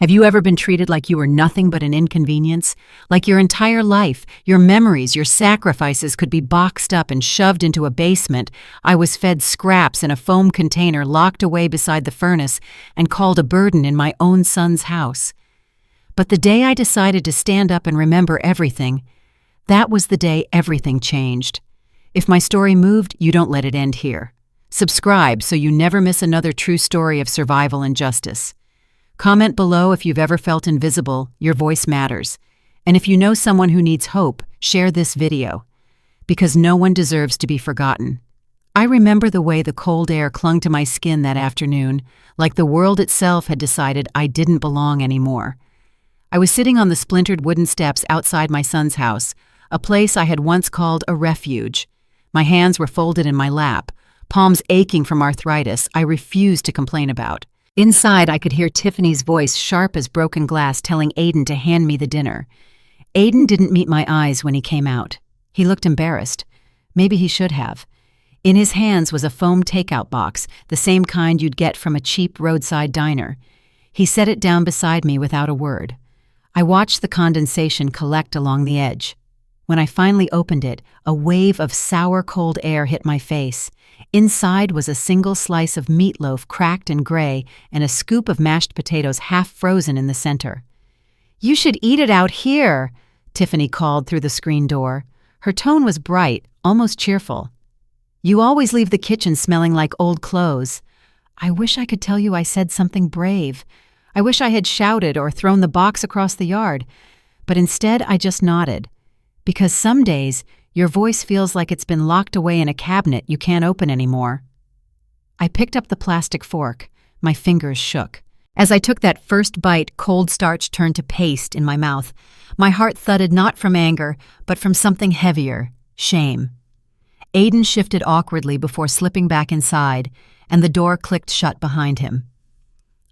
Have you ever been treated like you were nothing but an inconvenience? Like your entire life, your memories, your sacrifices could be boxed up and shoved into a basement. I was fed scraps in a foam container locked away beside the furnace and called a burden in my own son's house. But the day I decided to stand up and remember everything, that was the day everything changed. If my story moved, you don't let it end here. Subscribe so you never miss another true story of survival and justice. Comment below if you've ever felt invisible. Your voice matters. And if you know someone who needs hope, share this video. Because no one deserves to be forgotten. I remember the way the cold air clung to my skin that afternoon, like the world itself had decided I didn't belong anymore. I was sitting on the splintered wooden steps outside my son's house, a place I had once called a refuge. My hands were folded in my lap, palms aching from arthritis I refused to complain about. Inside, I could hear Tiffany's voice, sharp as broken glass, telling Aiden to hand me the dinner. Aiden didn't meet my eyes when he came out. He looked embarrassed. Maybe he should have. In his hands was a foam takeout box, the same kind you'd get from a cheap roadside diner. He set it down beside me without a word. I watched the condensation collect along the edge. When I finally opened it, a wave of sour, cold air hit my face. Inside was a single slice of meatloaf, cracked and gray, and a scoop of mashed potatoes half frozen in the center. "You should eat it out here," Tiffany called through the screen door. Her tone was bright, almost cheerful. "You always leave the kitchen smelling like old clothes." I wish I could tell you I said something brave. I wish I had shouted or thrown the box across the yard. But instead, I just nodded. Because some days, your voice feels like it's been locked away in a cabinet you can't open anymore. I picked up the plastic fork. My fingers shook. As I took that first bite, cold starch turned to paste in my mouth. My heart thudded not from anger, but from something heavier, shame. Aiden shifted awkwardly before slipping back inside, and the door clicked shut behind him.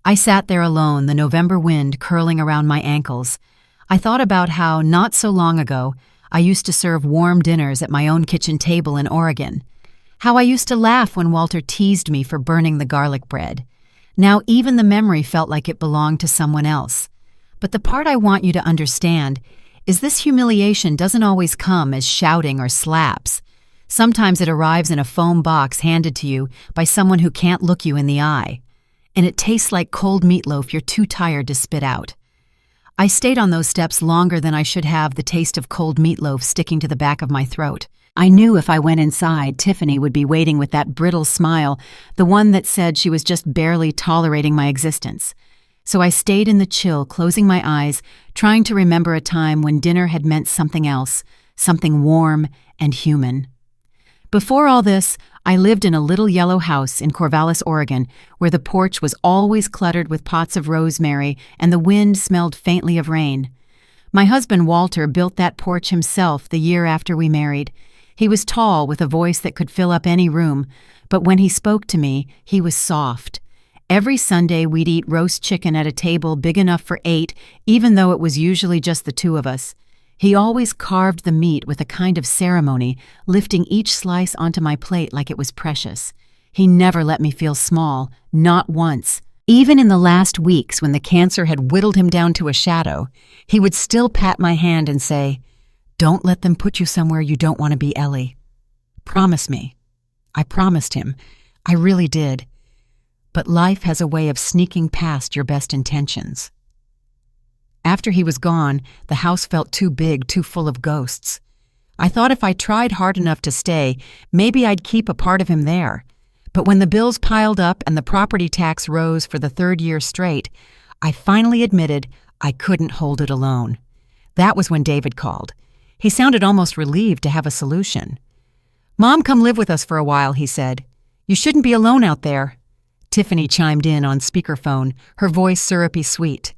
I sat there alone, the November wind curling around my ankles. I thought about how, not so long ago, I used to serve warm dinners at my own kitchen table in Oregon. How I used to laugh when Walter teased me for burning the garlic bread. Now even the memory felt like it belonged to someone else. But the part I want you to understand is this humiliation doesn't always come as shouting or slaps. Sometimes it arrives in a foam box handed to you by someone who can't look you in the eye. And it tastes like cold meatloaf you're too tired to spit out. I stayed on those steps longer than I should have, the taste of cold meatloaf sticking to the back of my throat. I knew if I went inside, Tiffany would be waiting with that brittle smile, the one that said she was just barely tolerating my existence. So I stayed in the chill, closing my eyes, trying to remember a time when dinner had meant something else, something warm and human. Before all this, I lived in a little yellow house in Corvallis, Oregon, where the porch was always cluttered with pots of rosemary and the wind smelled faintly of rain. My husband Walter built that porch himself the year after we married. He was tall with a voice that could fill up any room, but when he spoke to me, he was soft. Every Sunday we'd eat roast chicken at a table big enough for 8, even though it was usually just the 2 of us. He always carved the meat with a kind of ceremony, lifting each slice onto my plate like it was precious. He never let me feel small, not once. Even in the last weeks when the cancer had whittled him down to a shadow, he would still pat my hand and say, "Don't let them put you somewhere you don't want to be, Ellie. Promise me." I promised him. I really did. But life has a way of sneaking past your best intentions. After he was gone, the house felt too big, too full of ghosts. I thought if I tried hard enough to stay, maybe I'd keep a part of him there. But when the bills piled up and the property tax rose for the 3rd year straight, I finally admitted I couldn't hold it alone. That was when David called. He sounded almost relieved to have a solution. "Mom, come live with us for a while," he said. "You shouldn't be alone out there." Tiffany chimed in on speakerphone, her voice syrupy sweet.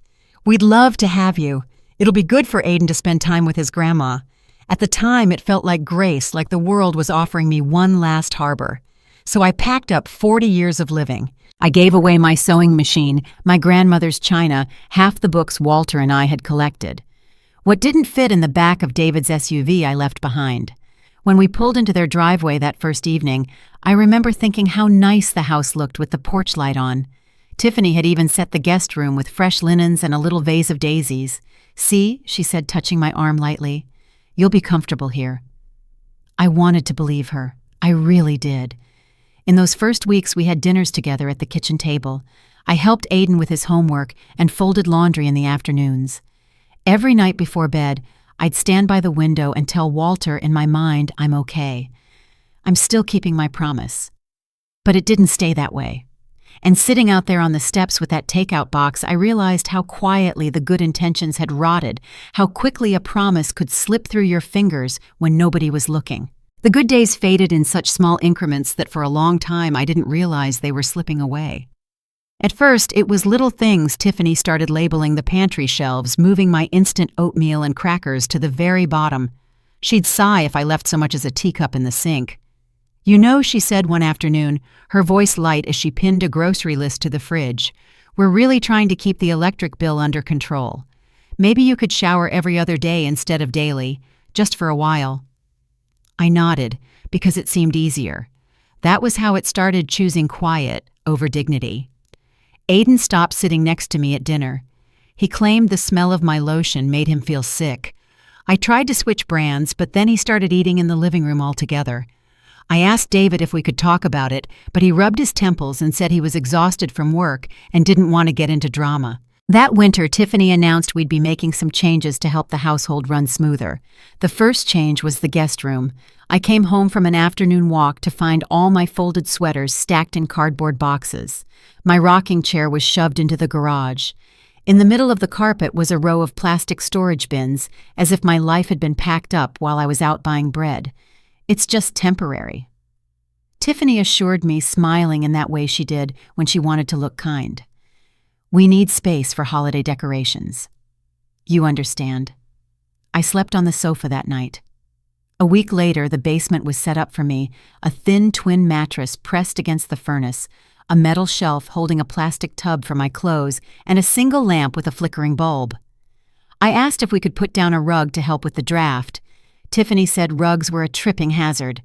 "We'd love to have you. It'll be good for Aiden to spend time with his grandma." At the time, it felt like grace, like the world was offering me one last harbor. So I packed up 40 years of living. I gave away my sewing machine, my grandmother's china, half the books Walter and I had collected. What didn't fit in the back of David's SUV I left behind. When we pulled into their driveway that first evening, I remember thinking how nice the house looked with the porch light on. Tiffany had even set the guest room with fresh linens and a little vase of daisies. "See," she said, touching my arm lightly. "You'll be comfortable here." I wanted to believe her. I really did. In those first weeks, we had dinners together at the kitchen table. I helped Aiden with his homework and folded laundry in the afternoons. Every night before bed, I'd stand by the window and tell Walter in my mind I'm okay. I'm still keeping my promise. But it didn't stay that way. And sitting out there on the steps with that takeout box, I realized how quietly the good intentions had rotted, how quickly a promise could slip through your fingers when nobody was looking. The good days faded in such small increments that for a long time I didn't realize they were slipping away. At first, it was little things. Tiffany started labeling the pantry shelves, moving my instant oatmeal and crackers to the very bottom. She'd sigh if I left so much as a teacup in the sink. "You know," she said one afternoon, her voice light as she pinned a grocery list to the fridge, "we're really trying to keep the electric bill under control. Maybe you could shower every other day instead of daily, just for a while." I nodded, because it seemed easier. That was how it started, choosing quiet over dignity. Aiden stopped sitting next to me at dinner. He claimed the smell of my lotion made him feel sick. I tried to switch brands, but then he started eating in the living room altogether. I asked David if we could talk about it, but he rubbed his temples and said he was exhausted from work and didn't want to get into drama. That winter, Tiffany announced we'd be making some changes to help the household run smoother. The first change was the guest room. I came home from an afternoon walk to find all my folded sweaters stacked in cardboard boxes. My rocking chair was shoved into the garage. In the middle of the carpet was a row of plastic storage bins, as if my life had been packed up while I was out buying bread. "It's just temporary." Tiffany assured me, smiling in that way she did when she wanted to look kind. "We need space for holiday decorations. You understand." I slept on the sofa that night. A week later, the basement was set up for me, a thin twin mattress pressed against the furnace, a metal shelf holding a plastic tub for my clothes, and a single lamp with a flickering bulb. I asked if we could put down a rug to help with the draft. Tiffany said rugs were a tripping hazard.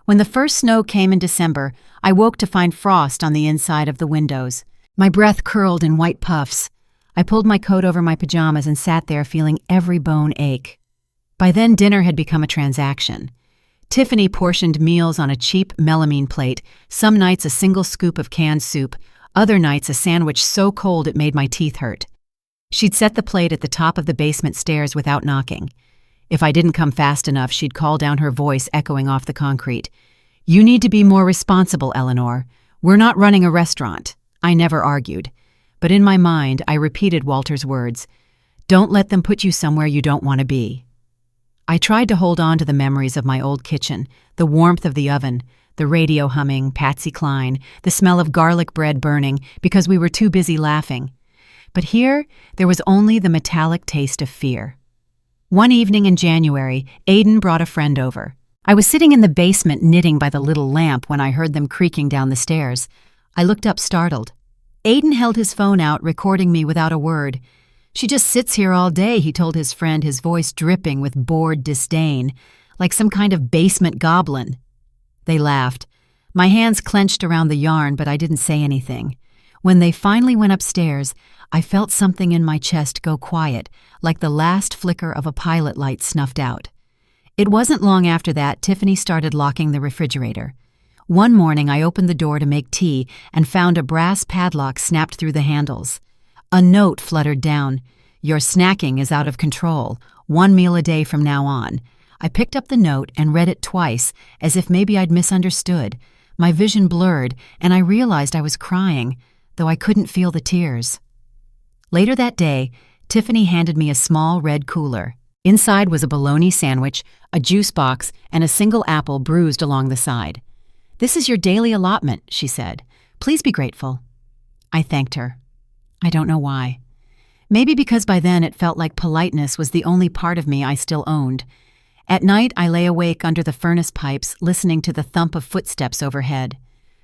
When the first snow came in December, I woke to find frost on the inside of the windows. My breath curled in white puffs. I pulled my coat over my pajamas and sat there feeling every bone ache. By then, dinner had become a transaction. Tiffany portioned meals on a cheap melamine plate, some nights a single scoop of canned soup, other nights a sandwich so cold it made my teeth hurt. She'd set the plate at the top of the basement stairs without knocking. If I didn't come fast enough, she'd call down, her voice echoing off the concrete. "You need to be more responsible, Eleanor. We're not running a restaurant." I never argued. But in my mind, I repeated Walter's words. "Don't let them put you somewhere you don't want to be." I tried to hold on to the memories of my old kitchen, the warmth of the oven, the radio humming, Patsy Cline, the smell of garlic bread burning, because we were too busy laughing. But here, there was only the metallic taste of fear. One evening in January, Aiden brought a friend over. I was sitting in the basement knitting by the little lamp when I heard them creaking down the stairs. I looked up startled. Aiden held his phone out, recording me without a word. "She just sits here all day," he told his friend, his voice dripping with bored disdain, like some kind of basement goblin. They laughed. My hands clenched around the yarn, but I didn't say anything. When they finally went upstairs, I felt something in my chest go quiet, like the last flicker of a pilot light snuffed out. It wasn't long after that Tiffany started locking the refrigerator. One morning I opened the door to make tea and found a brass padlock snapped through the handles. A note fluttered down. "Your snacking is out of control. 1 meal a day from now on." I picked up the note and read it twice, as if maybe I'd misunderstood. My vision blurred, and I realized I was crying, though I couldn't feel the tears. Later that day, Tiffany handed me a small red cooler. Inside was a bologna sandwich, a juice box, and a single apple bruised along the side. "This is your daily allotment," she said. "Please be grateful." I thanked her. I don't know why. Maybe because by then it felt like politeness was the only part of me I still owned. At night, I lay awake under the furnace pipes, listening to the thump of footsteps overhead.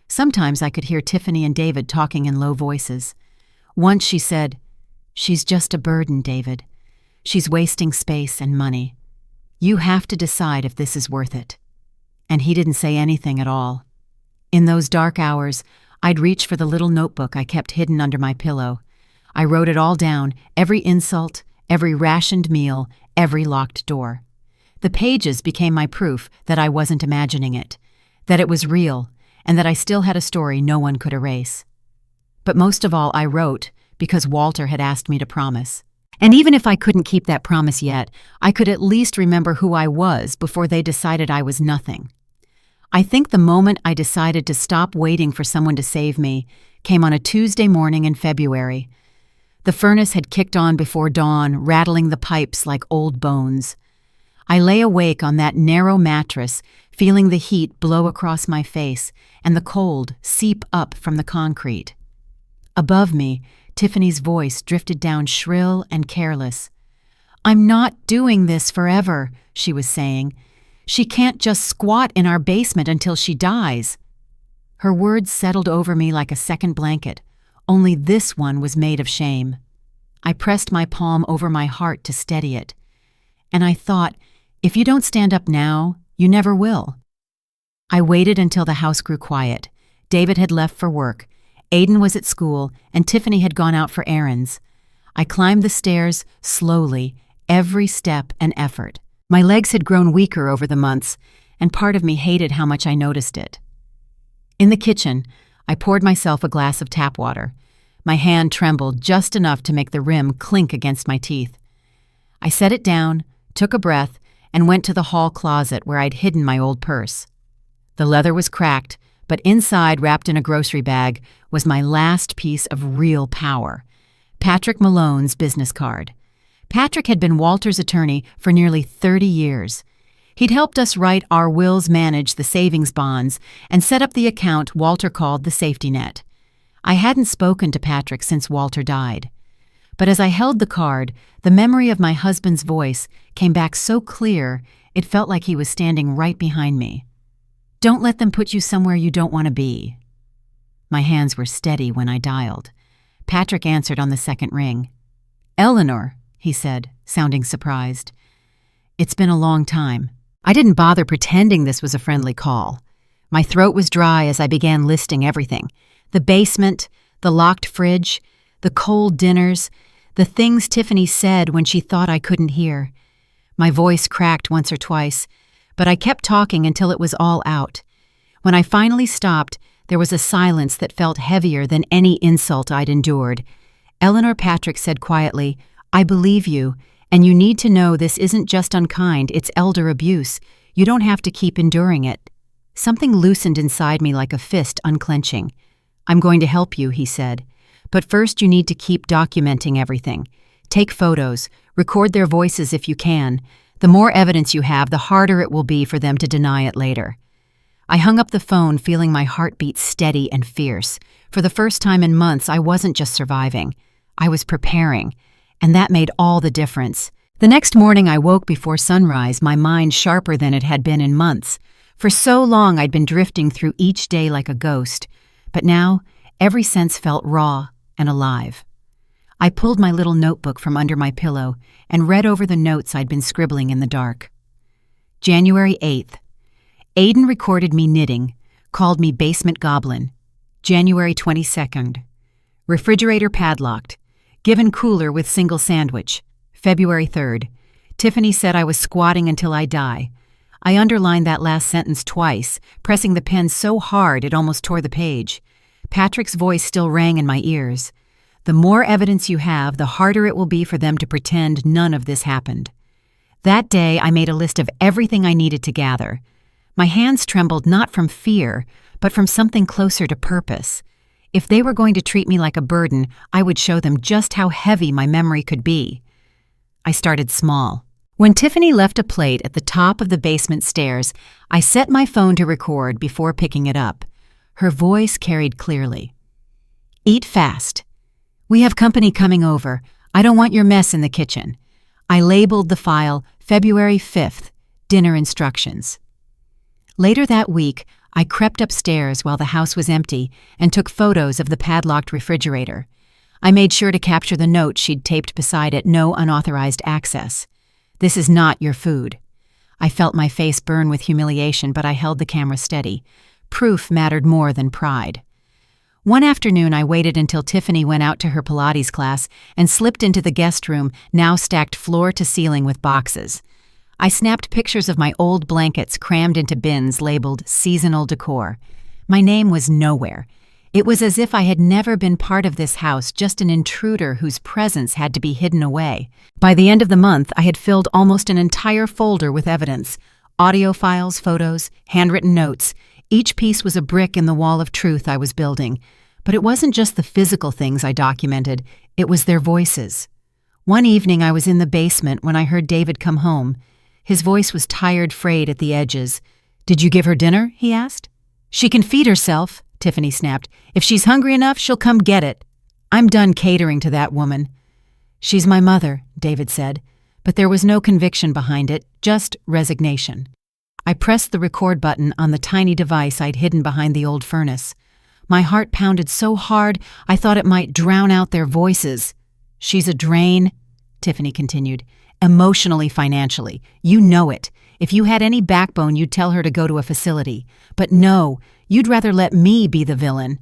Sometimes I could hear Tiffany and David talking in low voices. Once she said, "She's just a burden, David. She's wasting space and money. You have to decide if this is worth it." And he didn't say anything at all. In those dark hours, I'd reach for the little notebook I kept hidden under my pillow. I wrote it all down, every insult, every rationed meal, every locked door. The pages became my proof that I wasn't imagining it, that it was real, and that I still had a story no one could erase. But most of all, I wrote because Walter had asked me to promise. And even if I couldn't keep that promise yet, I could at least remember who I was before they decided I was nothing. I think the moment I decided to stop waiting for someone to save me came on a Tuesday morning in February. The furnace had kicked on before dawn, rattling the pipes like old bones. I lay awake on that narrow mattress, feeling the heat blow across my face and the cold seep up from the concrete. Above me, Tiffany's voice drifted down shrill and careless. "I'm not doing this forever," she was saying. "She can't just squat in our basement until she dies." Her words settled over me like a second blanket, only this one was made of shame. I pressed my palm over my heart to steady it. And I thought, if you don't stand up now, you never will. I waited until the house grew quiet. David had left for work. Aiden was at school, and Tiffany had gone out for errands. I climbed the stairs slowly, every step an effort. My legs had grown weaker over the months, and part of me hated how much I noticed it. In the kitchen, I poured myself a glass of tap water. My hand trembled just enough to make the rim clink against my teeth. I set it down, took a breath, and went to the hall closet where I'd hidden my old purse. The leather was cracked, but inside, wrapped in a grocery bag, was my last piece of real power: Patrick Malone's business card. Patrick had been Walter's attorney for nearly 30 years. He'd helped us write our wills, manage the savings bonds, and set up the account Walter called the safety net. I hadn't spoken to Patrick since Walter died. But as I held the card, the memory of my husband's voice came back so clear it felt like he was standing right behind me. "Don't let them put you somewhere you don't want to be." My hands were steady when I dialed. Patrick answered on the second ring. "Eleanor," he said, sounding surprised. "It's been a long time." I didn't bother pretending this was a friendly call. My throat was dry as I began listing everything: the basement, the locked fridge, the cold dinners, the things Tiffany said when she thought I couldn't hear. My voice cracked once or twice, but I kept talking until it was all out. When I finally stopped, there was a silence that felt heavier than any insult I'd endured. Eleanor Patrick said quietly, "I believe you, and you need to know this isn't just unkind, it's elder abuse. You don't have to keep enduring it." Something loosened inside me like a fist unclenching. "I'm going to help you," he said. "But first you need to keep documenting everything. Take photos, record their voices if you can. The more evidence you have, the harder it will be for them to deny it later." I hung up the phone, feeling my heartbeat steady and fierce. For the first time in months, I wasn't just surviving. I was preparing, and that made all the difference. The next morning I woke before sunrise, my mind sharper than it had been in months. For so long I'd been drifting through each day like a ghost, but now every sense felt raw and alive. I pulled my little notebook from under my pillow and read over the notes I'd been scribbling in the dark. January 8th. Aiden recorded me knitting, called me basement goblin. January 22nd. Refrigerator padlocked. Given cooler with single sandwich. February 3rd. Tiffany said I was squatting until I die. I underlined that last sentence twice, pressing the pen so hard it almost tore the page. Patrick's voice still rang in my ears. "The more evidence you have, the harder it will be for them to pretend none of this happened." That day, I made a list of everything I needed to gather. My hands trembled not from fear, but from something closer to purpose. If they were going to treat me like a burden, I would show them just how heavy my memory could be. I started small. When Tiffany left a plate at the top of the basement stairs, I set my phone to record before picking it up. Her voice carried clearly. "Eat fast. We have company coming over. I don't want your mess in the kitchen." I labeled the file February 5th, dinner instructions. Later that week, I crept upstairs while the house was empty and took photos of the padlocked refrigerator. I made sure to capture the note she'd taped beside it: "No unauthorized access. This is not your food." I felt my face burn with humiliation, but I held the camera steady. Proof mattered more than pride. One afternoon, I waited until Tiffany went out to her Pilates class and slipped into the guest room, now stacked floor to ceiling with boxes. I snapped pictures of my old blankets crammed into bins labeled seasonal decor. My name was nowhere. It was as if I had never been part of this house, just an intruder whose presence had to be hidden away. By the end of the month, I had filled almost an entire folder with evidence: audio files, photos, handwritten notes. Each piece was a brick in the wall of truth I was building. But it wasn't just the physical things I documented, it was their voices. One evening I was in the basement when I heard David come home. His voice was tired, frayed at the edges. "Did you give her dinner?" he asked. "She can feed herself," Tiffany snapped. "If she's hungry enough, she'll come get it. I'm done catering to that woman." "She's my mother," David said, but there was no conviction behind it, just resignation. I pressed the record button on the tiny device I'd hidden behind the old furnace. My heart pounded so hard I thought it might drown out their voices. "She's a drain," Tiffany continued. "Emotionally, financially. You know it. If you had any backbone, you'd tell her to go to a facility. But no, you'd rather let me be the villain."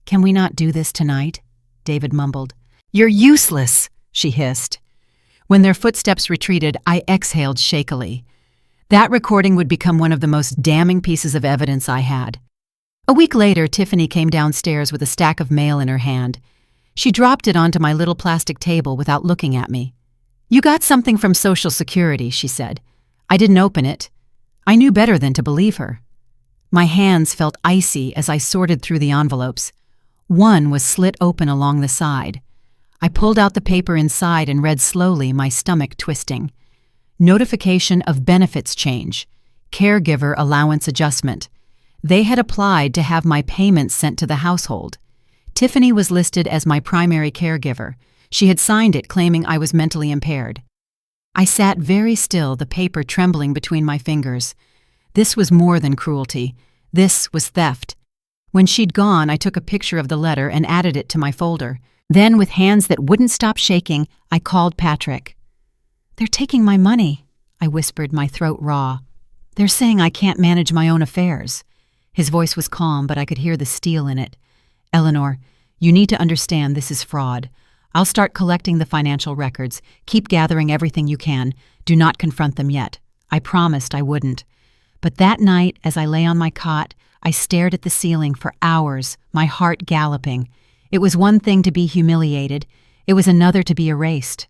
"Can we not do this tonight?" David mumbled. "You're useless," she hissed. When their footsteps retreated, I exhaled shakily. That recording would become one of the most damning pieces of evidence I had. A week later, Tiffany came downstairs with a stack of mail in her hand. She dropped it onto my little plastic table without looking at me. "You got something from Social Security," she said. I didn't open it. I knew better than to believe her. My hands felt icy as I sorted through the envelopes. One was slit open along the side. I pulled out the paper inside and read slowly, my stomach twisting. Notification of benefits change. Caregiver allowance adjustment. They had applied to have my payments sent to the household. Tiffany was listed as my primary caregiver. She had signed it claiming I was mentally impaired. I sat very still, the paper trembling between my fingers. This was more than cruelty. This was theft. When she'd gone, I took a picture of the letter and added it to my folder. Then, with hands that wouldn't stop shaking, I called Patrick. "They're taking my money," I whispered, my throat raw. "They're saying I can't manage my own affairs." His voice was calm, but I could hear the steel in it. "Eleanor, you need to understand this is fraud. I'll start collecting the financial records. Keep gathering everything you can. Do not confront them yet." I promised I wouldn't. But that night, as I lay on my cot, I stared at the ceiling for hours, my heart galloping. It was one thing to be humiliated. It was another to be erased.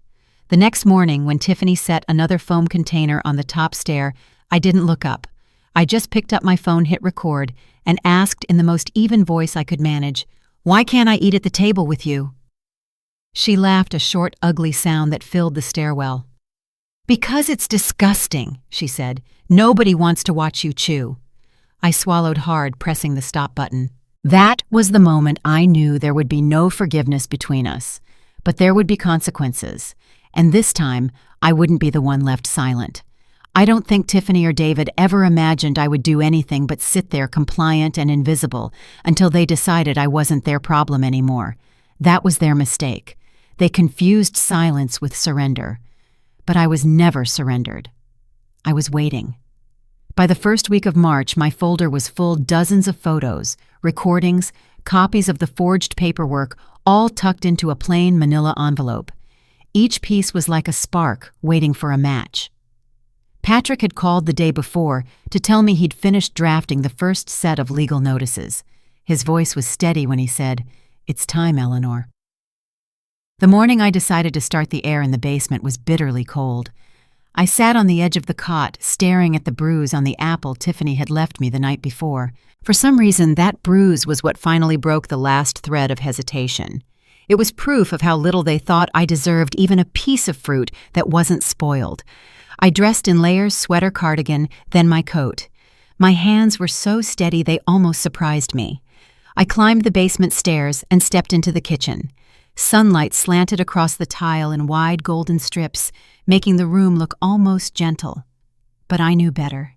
The next morning, when Tiffany set another foam container on the top stair, I didn't look up. I just picked up my phone, hit record, and asked in the most even voice I could manage, "Why can't I eat at the table with you?" She laughed, a short, ugly sound that filled the stairwell. "Because it's disgusting," she said. "Nobody wants to watch you chew." I swallowed hard, pressing the stop button. That was the moment I knew there would be no forgiveness between us. But there would be consequences. And this time, I wouldn't be the one left silent. I don't think Tiffany or David ever imagined I would do anything but sit there compliant and invisible until they decided I wasn't their problem anymore. That was their mistake. They confused silence with surrender. But I was never surrendered. I was waiting. By the first week of March, my folder was full, dozens of photos, recordings, copies of the forged paperwork, all tucked into a plain manila envelope. Each piece was like a spark waiting for a match. Patrick had called the day before to tell me he'd finished drafting the first set of legal notices. His voice was steady when he said, "It's time, Eleanor." The morning I decided to start the air in the basement was bitterly cold. I sat on the edge of the cot, staring at the bruise on the apple Tiffany had left me the night before. For some reason, that bruise was what finally broke the last thread of hesitation. It was proof of how little they thought I deserved even a piece of fruit that wasn't spoiled. I dressed in layers, sweater, cardigan, then my coat. My hands were so steady they almost surprised me. I climbed the basement stairs and stepped into the kitchen. Sunlight slanted across the tile in wide golden strips, making the room look almost gentle. But I knew better.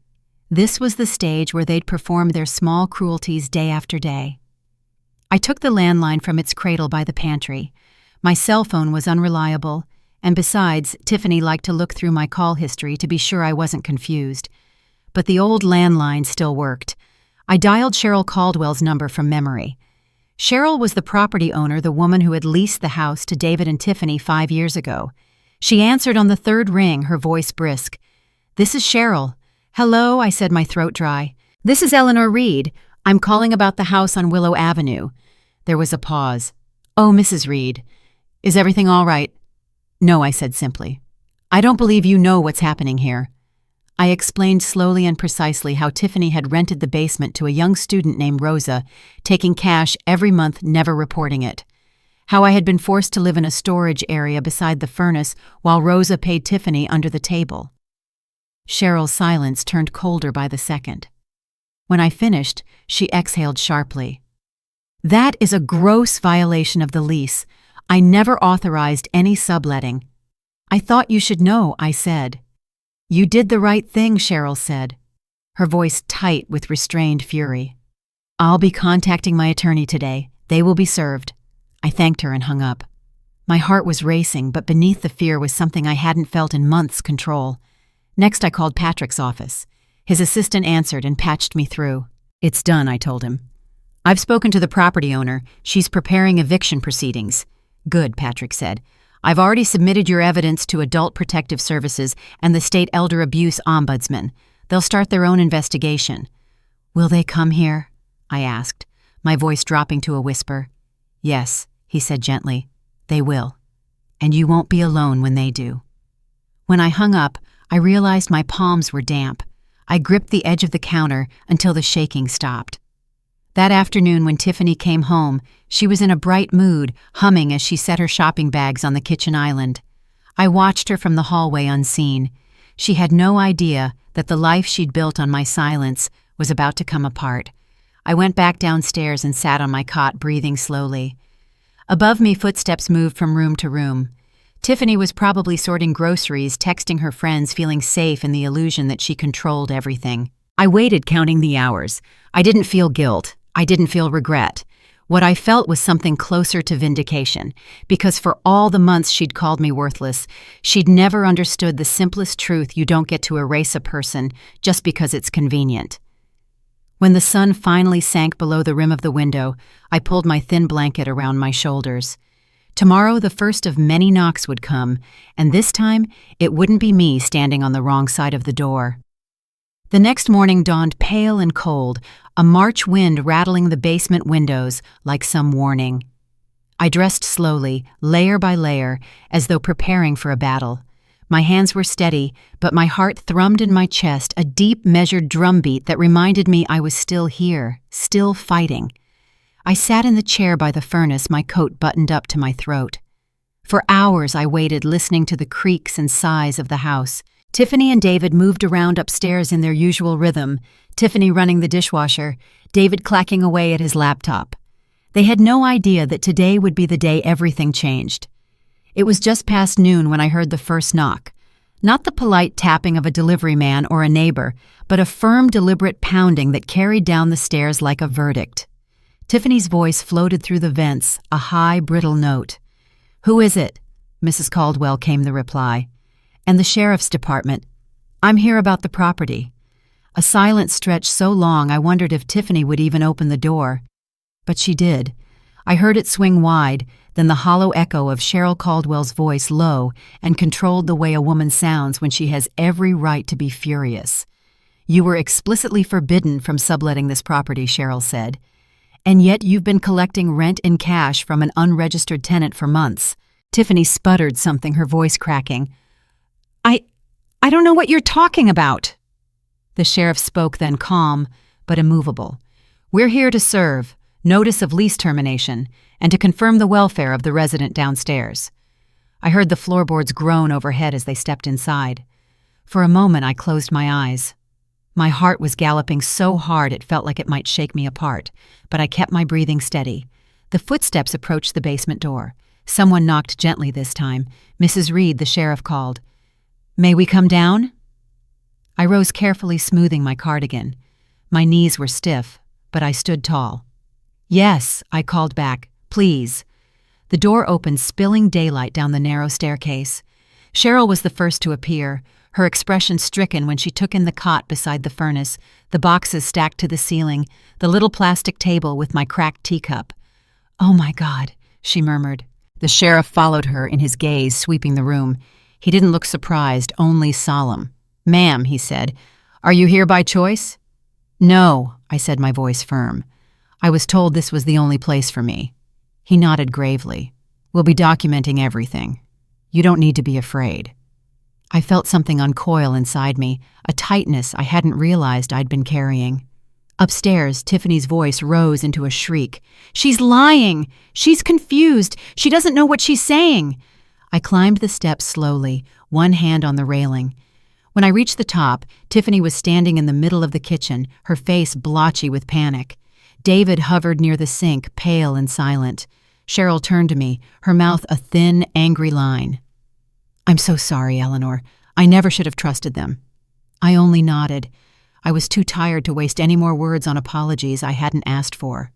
This was the stage where they'd perform their small cruelties day after day. I took the landline from its cradle by the pantry. My cell phone was unreliable, and besides, Tiffany liked to look through my call history to be sure I wasn't confused. But the old landline still worked. I dialed Cheryl Caldwell's number from memory. Cheryl was the property owner, the woman who had leased the house to David and Tiffany 5 years ago. She answered on the third ring, her voice brisk. "This is Cheryl." "Hello," I said, my throat dry. "This is Eleanor Reed. I'm calling about the house on Willow Avenue." There was a pause. "Oh, Mrs. Reed. Is everything all right?" "No," I said simply. "I don't believe you know what's happening here." I explained slowly and precisely how Tiffany had rented the basement to a young student named Rosa, taking cash every month, never reporting it. How I had been forced to live in a storage area beside the furnace while Rosa paid Tiffany under the table. Cheryl's silence turned colder by the second. When I finished, she exhaled sharply. "That is a gross violation of the lease. I never authorized any subletting." "I thought you should know," I said. "You did the right thing," Cheryl said, her voice tight with restrained fury. "I'll be contacting my attorney today. They will be served." I thanked her and hung up. My heart was racing, but beneath the fear was something I hadn't felt in months: control. Next, I called Patrick's office. His assistant answered and patched me through. "It's done," I told him. "I've spoken to the property owner. She's preparing eviction proceedings." "Good," Patrick said. "I've already submitted your evidence to Adult Protective Services and the State Elder Abuse Ombudsman. They'll start their own investigation." "Will they come here?" I asked, my voice dropping to a whisper. "Yes," he said gently, "they will. And you won't be alone when they do." When I hung up, I realized my palms were damp. I gripped the edge of the counter until the shaking stopped. That afternoon when Tiffany came home, she was in a bright mood, humming as she set her shopping bags on the kitchen island. I watched her from the hallway unseen. She had no idea that the life she'd built on my silence was about to come apart. I went back downstairs and sat on my cot, breathing slowly. Above me, footsteps moved from room to room. Tiffany was probably sorting groceries, texting her friends, feeling safe in the illusion that she controlled everything. I waited, counting the hours. I didn't feel guilt. I didn't feel regret. What I felt was something closer to vindication, because for all the months she'd called me worthless, she'd never understood the simplest truth: you don't get to erase a person just because it's convenient. When the sun finally sank below the rim of the window, I pulled my thin blanket around my shoulders. Tomorrow, the first of many knocks would come, and this time, it wouldn't be me standing on the wrong side of the door. The next morning dawned pale and cold, a March wind rattling the basement windows like some warning. I dressed slowly, layer by layer, as though preparing for a battle. My hands were steady, but my heart thrummed in my chest, a deep, measured drumbeat that reminded me I was still here, still fighting. I sat in the chair by the furnace, my coat buttoned up to my throat. For hours I waited, listening to the creaks and sighs of the house. Tiffany and David moved around upstairs in their usual rhythm, Tiffany running the dishwasher, David clacking away at his laptop. They had no idea that today would be the day everything changed. It was just past noon when I heard the first knock. Not the polite tapping of a delivery man or a neighbor, but a firm, deliberate pounding that carried down the stairs like a verdict. Tiffany's voice floated through the vents, a high, brittle note. "Who is it?" Mrs. Caldwell, came the reply. "And the sheriff's department. I'm here about the property." A silence stretched so long I wondered if Tiffany would even open the door. But she did. I heard it swing wide, then the hollow echo of Cheryl Caldwell's voice, low and controlled the way a woman sounds when she has every right to be furious. "You were explicitly forbidden from subletting this property," Cheryl said. "And yet you've been collecting rent in cash from an unregistered tenant for months." Tiffany sputtered something, her voice cracking. I don't know what you're talking about." The sheriff spoke then, calm but immovable. "We're here to serve notice of lease termination and to confirm the welfare of the resident downstairs." I heard the floorboards groan overhead as they stepped inside. For a moment I closed my eyes. My heart was galloping so hard it felt like it might shake me apart, but I kept my breathing steady. The footsteps approached the basement door. Someone knocked gently this time. "Mrs. Reed," the sheriff called. "May we come down?" I rose carefully, smoothing my cardigan. My knees were stiff, but I stood tall. "Yes," I called back. "Please." The door opened, spilling daylight down the narrow staircase. Cheryl was the first to appear, her expression stricken when she took in the cot beside the furnace, the boxes stacked to the ceiling, the little plastic table with my cracked teacup. "Oh my God," she murmured. The sheriff followed her in his gaze, sweeping the room. He didn't look surprised, only solemn. "Ma'am," he said, "are you here by choice?" "No," I said, my voice firm. "I was told this was the only place for me." He nodded gravely. "We'll be documenting everything. You don't need to be afraid." I felt something uncoil inside me, a tightness I hadn't realized I'd been carrying. Upstairs, Tiffany's voice rose into a shriek. "She's lying! She's confused! She doesn't know what she's saying!" I climbed the steps slowly, one hand on the railing. When I reached the top, Tiffany was standing in the middle of the kitchen, her face blotchy with panic. David hovered near the sink, pale and silent. Cheryl turned to me, her mouth a thin, angry line. "I'm so sorry, Eleanor. I never should have trusted them." I only nodded. I was too tired to waste any more words on apologies I hadn't asked for.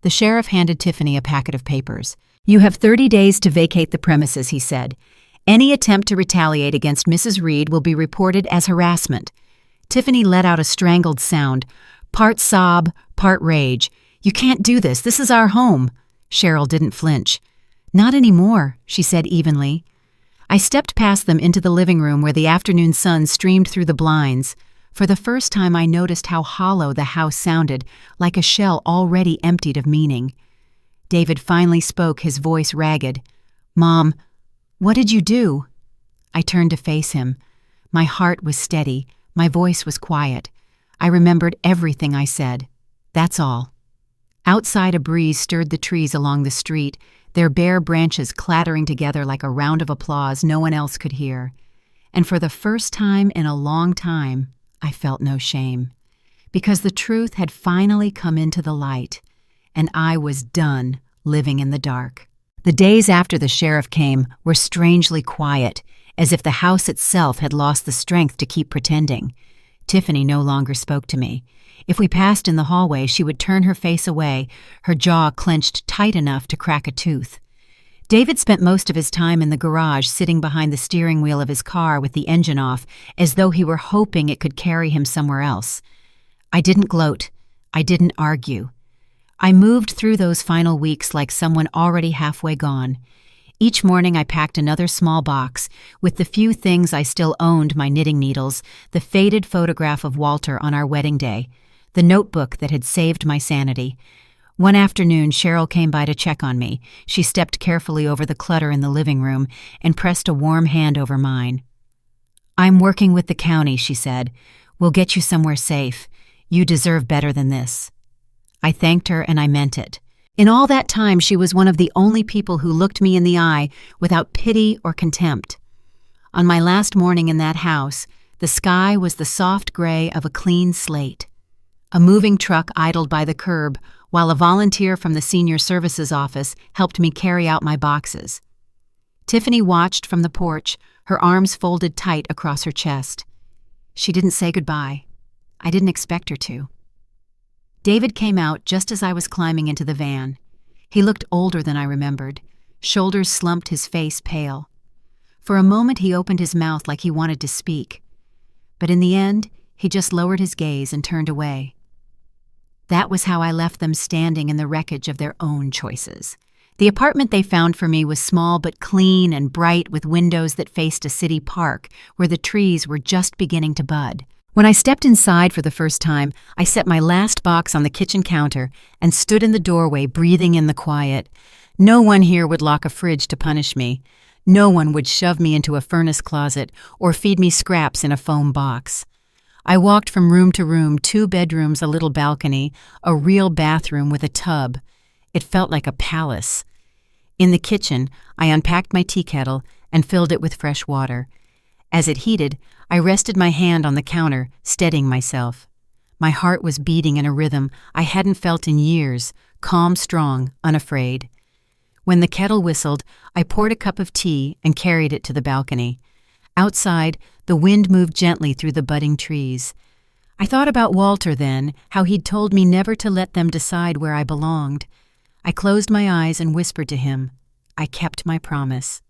The sheriff handed Tiffany a packet of papers. "You have 30 days to vacate the premises," he said. "Any attempt to retaliate against Mrs. Reed will be reported as harassment." Tiffany let out a strangled sound, part sob, part rage. "You can't do this. This is our home." Cheryl didn't flinch. "Not anymore," she said evenly. I stepped past them into the living room where the afternoon sun streamed through the blinds. For the first time I noticed how hollow the house sounded, like a shell already emptied of meaning. David finally spoke, his voice ragged. "Mom, what did you do?" I turned to face him. My heart was steady, my voice was quiet. I remembered everything I said. That's all. Outside, a breeze stirred the trees along the street, their bare branches clattering together like a round of applause no one else could hear. And for the first time in a long time, I felt no shame. Because the truth had finally come into the light, and I was done living in the dark. The days after the sheriff came were strangely quiet, as if the house itself had lost the strength to keep pretending. Tiffany no longer spoke to me. If we passed in the hallway, she would turn her face away, her jaw clenched tight enough to crack a tooth. David spent most of his time in the garage, sitting behind the steering wheel of his car with the engine off, as though he were hoping it could carry him somewhere else. I didn't gloat. I didn't argue. I moved through those final weeks like someone already halfway gone. Each morning I packed another small box, with the few things I still owned, my knitting needles, the faded photograph of Walter on our wedding day, the notebook that had saved my sanity. One afternoon, Cheryl came by to check on me. She stepped carefully over the clutter in the living room and pressed a warm hand over mine. "I'm working with the county," she said. "We'll get you somewhere safe. You deserve better than this." I thanked her, and I meant it. In all that time, she was one of the only people who looked me in the eye without pity or contempt. On my last morning in that house, the sky was the soft gray of a clean slate. A moving truck idled by the curb, while a volunteer from the Senior Services office helped me carry out my boxes. Tiffany watched from the porch, her arms folded tight across her chest. She didn't say goodbye. I didn't expect her to. David came out just as I was climbing into the van. He looked older than I remembered, shoulders slumped, his face pale. For a moment he opened his mouth like he wanted to speak, but in the end he just lowered his gaze and turned away. That was how I left them standing in the wreckage of their own choices. The apartment they found for me was small but clean and bright, with windows that faced a city park where the trees were just beginning to bud. When I stepped inside for the first time, I set my last box on the kitchen counter and stood in the doorway, breathing in the quiet. No one here would lock a fridge to punish me. No one would shove me into a furnace closet or feed me scraps in a foam box. I walked from room to room, 2 bedrooms, a little balcony, a real bathroom with a tub. It felt like a palace. In the kitchen, I unpacked my tea kettle and filled it with fresh water. As it heated, I rested my hand on the counter, steadying myself. My heart was beating in a rhythm I hadn't felt in years, calm, strong, unafraid. When the kettle whistled, I poured a cup of tea and carried it to the balcony. Outside, the wind moved gently through the budding trees. I thought about Walter then, how he'd told me never to let them decide where I belonged. I closed my eyes and whispered to him. I kept my promise.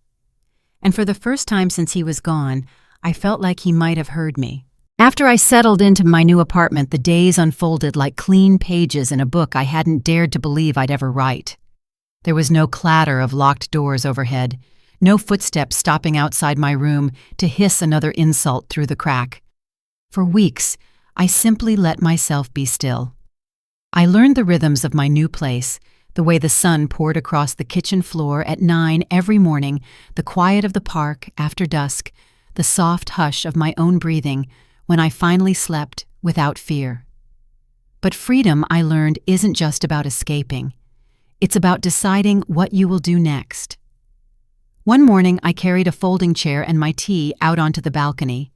And for the first time since he was gone, I felt like he might have heard me. After I settled into my new apartment, the days unfolded like clean pages in a book I hadn't dared to believe I'd ever write. There was no clatter of locked doors overhead, no footsteps stopping outside my room to hiss another insult through the crack. For weeks, I simply let myself be still. I learned the rhythms of my new place, the way the sun poured across the kitchen floor at 9 every morning, the quiet of the park after dusk, the soft hush of my own breathing when I finally slept without fear. But freedom, I learned, isn't just about escaping. It's about deciding what you will do next. One morning, I carried a folding chair and my tea out onto the balcony.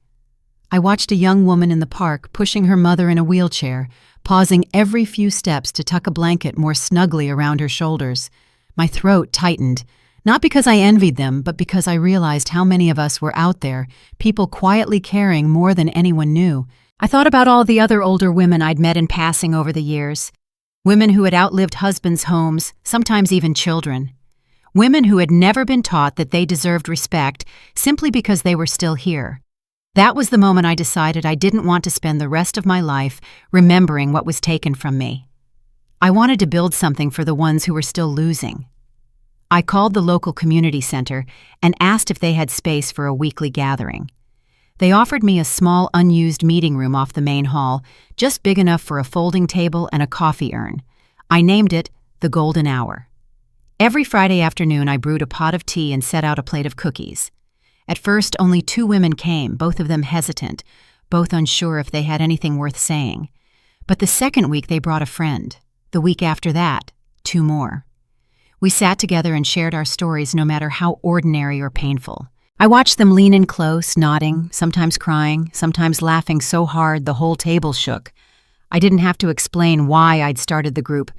I watched a young woman in the park pushing her mother in a wheelchair, pausing every few steps to tuck a blanket more snugly around her shoulders. My throat tightened, not because I envied them, but because I realized how many of us were out there, people quietly caring more than anyone knew. I thought about all the other older women I'd met in passing over the years. Women who had outlived husbands' homes, sometimes even children. Women who had never been taught that they deserved respect simply because they were still here. That was the moment I decided I didn't want to spend the rest of my life remembering what was taken from me. I wanted to build something for the ones who were still losing. I called the local community center and asked if they had space for a weekly gathering. They offered me a small unused meeting room off the main hall, just big enough for a folding table and a coffee urn. I named it the Golden Hour. Every Friday afternoon I brewed a pot of tea and set out a plate of cookies. At first, only 2 women came, both of them hesitant, both unsure if they had anything worth saying. But the second week they brought a friend. The week after that, 2 more. We sat together and shared our stories no matter how ordinary or painful. I watched them lean in close, nodding, sometimes crying, sometimes laughing so hard the whole table shook. I didn't have to explain why I'd started the group.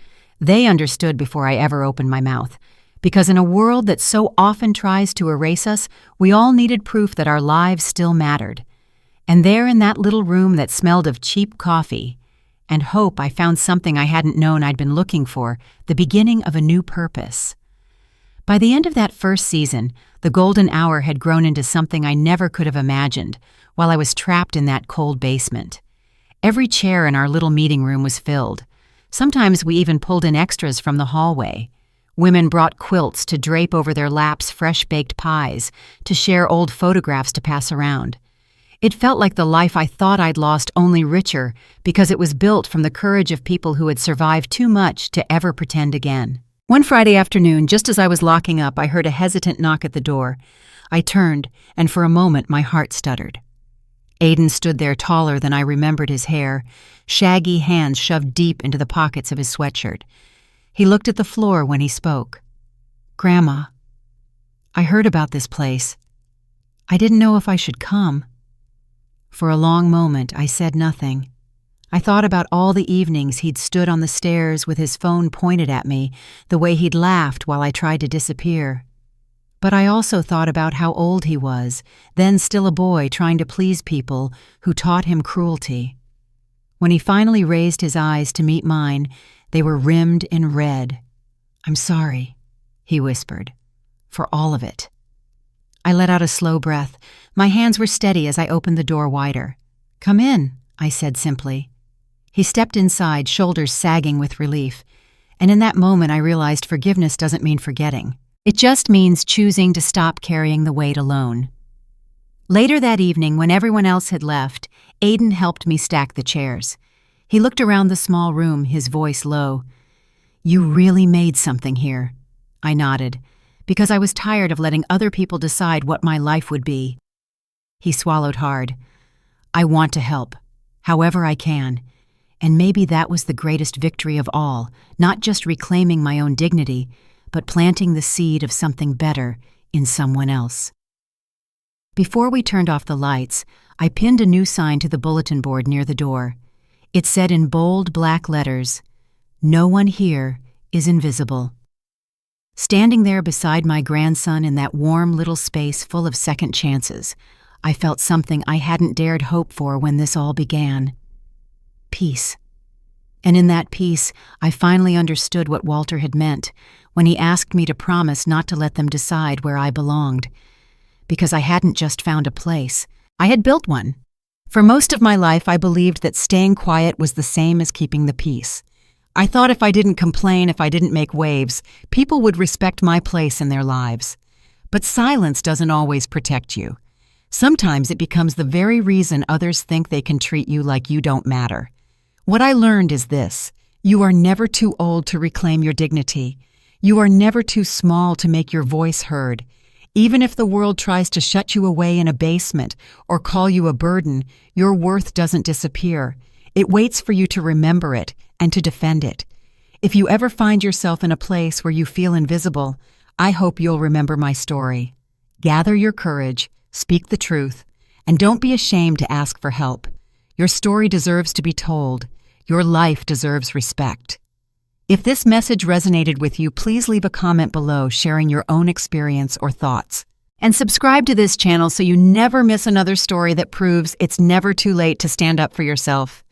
They understood before I ever opened my mouth. Because in a world that so often tries to erase us, we all needed proof that our lives still mattered. And there in that little room that smelled of cheap coffee and hope, I found something I hadn't known I'd been looking for, the beginning of a new purpose. By the end of that first season, the Golden Hour had grown into something I never could have imagined while I was trapped in that cold basement. Every chair in our little meeting room was filled. Sometimes we even pulled in extras from the hallway. Women brought quilts to drape over their laps fresh-baked pies, to share old photographs to pass around. It felt like the life I thought I'd lost, only richer, because it was built from the courage of people who had survived too much to ever pretend again. One Friday afternoon, just as I was locking up, I heard a hesitant knock at the door. I turned, and for a moment my heart stuttered. Aiden stood there taller than I remembered his hair, shaggy hands shoved deep into the pockets of his sweatshirt. He looked at the floor when he spoke. "Grandma, I heard about this place. I didn't know if I should come." For a long moment, I said nothing. I thought about all the evenings he'd stood on the stairs with his phone pointed at me, the way he'd laughed while I tried to disappear. But I also thought about how old he was, then still a boy trying to please people who taught him cruelty. When he finally raised his eyes to meet mine, they were rimmed in red. "I'm sorry," he whispered, "for all of it." I let out a slow breath. My hands were steady as I opened the door wider. "Come in," I said simply. He stepped inside, shoulders sagging with relief. And in that moment I realized forgiveness doesn't mean forgetting. It just means choosing to stop carrying the weight alone. Later that evening, when everyone else had left, Aiden helped me stack the chairs. He looked around the small room, his voice low. "You really made something here." I nodded, because I was tired of letting other people decide what my life would be. He swallowed hard. "I want to help, however I can. And maybe that was the greatest victory of all, not just reclaiming my own dignity, but planting the seed of something better in someone else." Before we turned off the lights, I pinned a new sign to the bulletin board near the door. It said in bold black letters, "No one here is invisible." Standing there beside my grandson in that warm little space full of second chances, I felt something I hadn't dared hope for when this all began. Peace. And in that peace, I finally understood what Walter had meant when he asked me to promise not to let them decide where I belonged. Because I hadn't just found a place, I had built one. For most of my life, I believed that staying quiet was the same as keeping the peace. I thought if I didn't complain, if I didn't make waves, people would respect my place in their lives. But silence doesn't always protect you. Sometimes it becomes the very reason others think they can treat you like you don't matter. What I learned is this: you are never too old to reclaim your dignity. You are never too small to make your voice heard. Even if the world tries to shut you away in a basement or call you a burden, your worth doesn't disappear. It waits for you to remember it and to defend it. If you ever find yourself in a place where you feel invisible, I hope you'll remember my story. Gather your courage, speak the truth, and don't be ashamed to ask for help. Your story deserves to be told. Your life deserves respect. If this message resonated with you, please leave a comment below sharing your own experience or thoughts. And subscribe to this channel so you never miss another story that proves it's never too late to stand up for yourself.